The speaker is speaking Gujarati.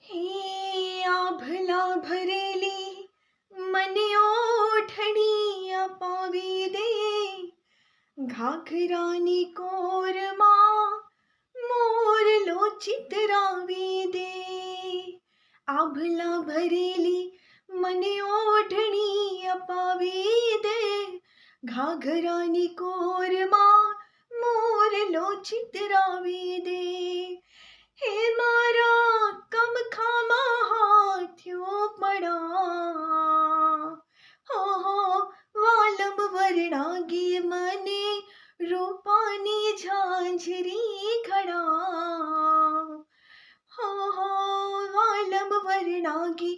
હે આભલા ભરેલી મને ઓઠણી અપાવી દે, ઘાઘરાની કોરમાં મોરલો ચિતરાવી દે. આભલા ભરેલી મને ઓઢણી અપાવી દે, ઘાઘરાની કોરમાં મોરલો ચિતરાવી દે. હે મારા કમખામાં હાથ્યો પડા, હો વાલમ વરણાગી મને રૂપાની ઝાંઝરી ઘડા. હો વાલમ વરણાગી